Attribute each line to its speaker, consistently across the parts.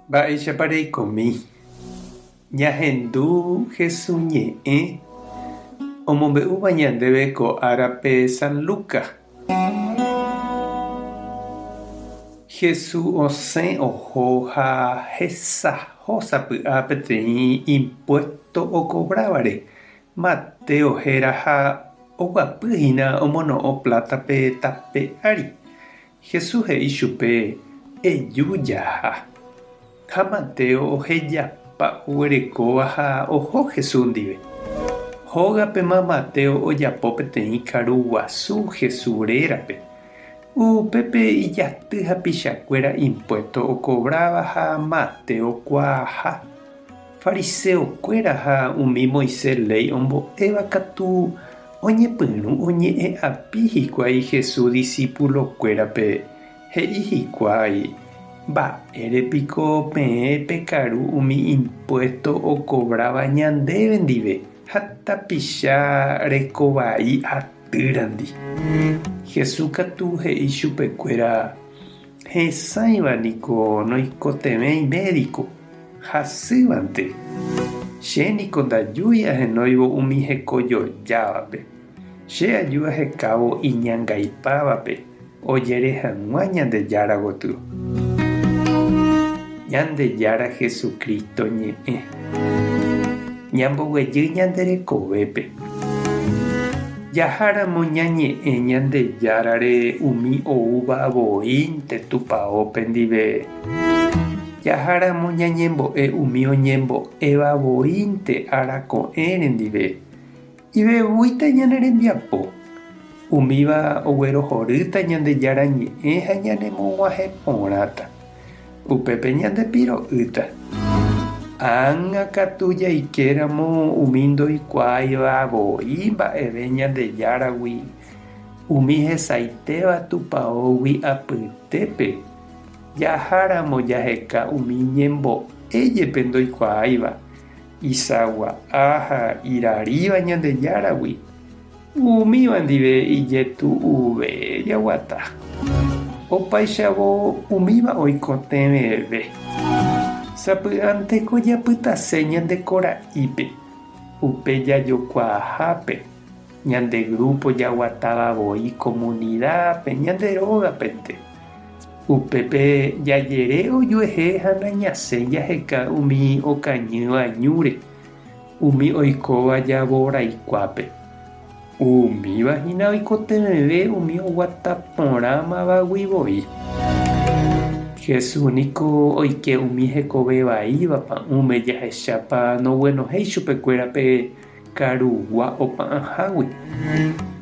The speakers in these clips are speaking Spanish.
Speaker 1: Mba'éichapareikomi. Ñahendu hesuñe'ẽ omombe'úva ñandéve ko árape San Lucas. Jesús osẽ oho ha hesaho sapy'a peteĩ impuesto okobrávare. Mateo héra ha oguapýhína omono'õ plátape tape ári. Jesús he'i chupe eju jaha. Ha Mateo ohejapa oguerekóva ha oho Jesús ndive. Hógapema Mateo ojapo peteĩ karu guasu Jesús rérape. Upépe ijaty ha pichakuéra impuesto okobráva ha Mateo kuaaha. Fariseokuéra ha umi Moisés ley ombo'éva katu oñepyrũ oñe'ẽ'api hikuái Jesús discípulokuérape. He'i hikuái: mba'érepiko peẽ pekaru umi impuesto okobráva ñandéve ndive ha tapicha rekovai atýrandi. Jesús katu he'i chupekuéra: hesãivaniko noikotevéi médico. Hasývante. Chéniko ndajúi ahenóivo umi hekojojávape. Che aju ahekávo iñangaipávape. Ojerehag̃ua Ñandejára gotyo. Ñandejára Jesucristo ñe'ẽ. Ñamboguejy ñanderekovépe. Jaháramo ñañe'ẽ Ñandejárare umi oúva avoínte tupãópe ndive. Jaháramo ñañembo'e umi oñembo'éva avoínte arako'ẽre ndive. Ivevúita ñane rembiapo. Umíva oguerohorýta Ñandejára ñe'ẽ ha ñanemog̃uahẽporãta. Upépe ñandepiro'ýta. Ág̃a katu jaikéramo umi ndoikuaáiva avoi mba'eve Ñandejáragui. Umi hesaitéva tupãógui apytépe. Jaháramo jaheka umi ñembo'éjepe ndoikuaáiva. Isagua'a ha iraríva Ñandejáragui. Umíva ndive ijetu'uve jaguata. Opaichavo umíva oikotevẽve. Sapy'ánteko japytase ñande kora'ípe. Upe jajokuaahápe. Ñande grupo jaguatavavoi comunidadpe ñanderógapente. Upépe jajere ojuehe ha nañase jaheka umi okañýva añúre. Umi oikóva javoraikuápe. Umívahína oikotevẽve umi oguata porãmavaguivoi. Jesús niko oike umi hekovevaívapa ume jahechápa noguenohéi chupekuérape karugua opa'ãhágui.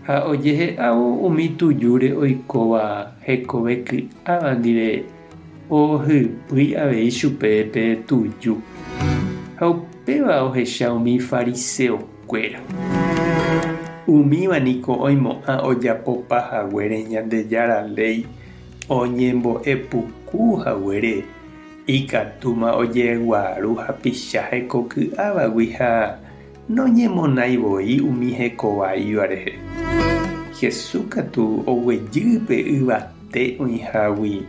Speaker 1: Ha ojehe'avo umi tujúre oikóva hekove ky'áva ndive ohypýi avei chupe pe tuju. Ha upéva ohecha umi fariseokuéra. Umíva niko oimo'ã ojapo pahaguére Ñandejára ley oñembo'epukuhaguére ikatúma ojeguaru ha picha hekoky'ávagui ha noñemonaivoi umi hekovaíva rehe. Jesús katu oguejýpe yvate oĩhágui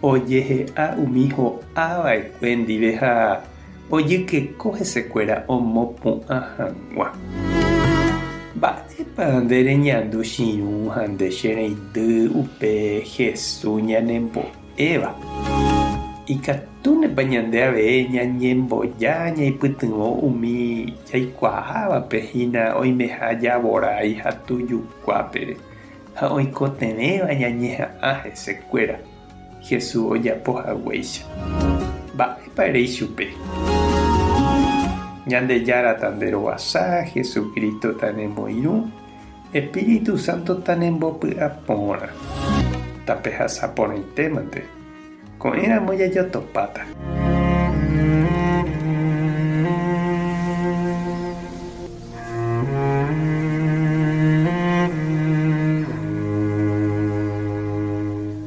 Speaker 1: ojehe'a umi ho'áva'ekue ndive ha ojykeko hesekuéra omopu'ã hag̃ua. Mba'épa ndereñandu chiũ ha ndechereindy upe Jesús ñanembo'éva. Ikatúnepa ñande ave ñañemboja ñaipytyvõ umi jaikuaávape hína oimeha javorái ha tujukuápe ha oikotevẽva ñañeha'ã hesekuéra. Jesús ojapohaguéicha. Mba'épa rey chupe. Ñandejára tanderovasa, Jesucristo tanemoirũ, Espíritu Santo tanembopy'apórã. Tape hasaporãitémante. Ko'ẽramo jajotopáta.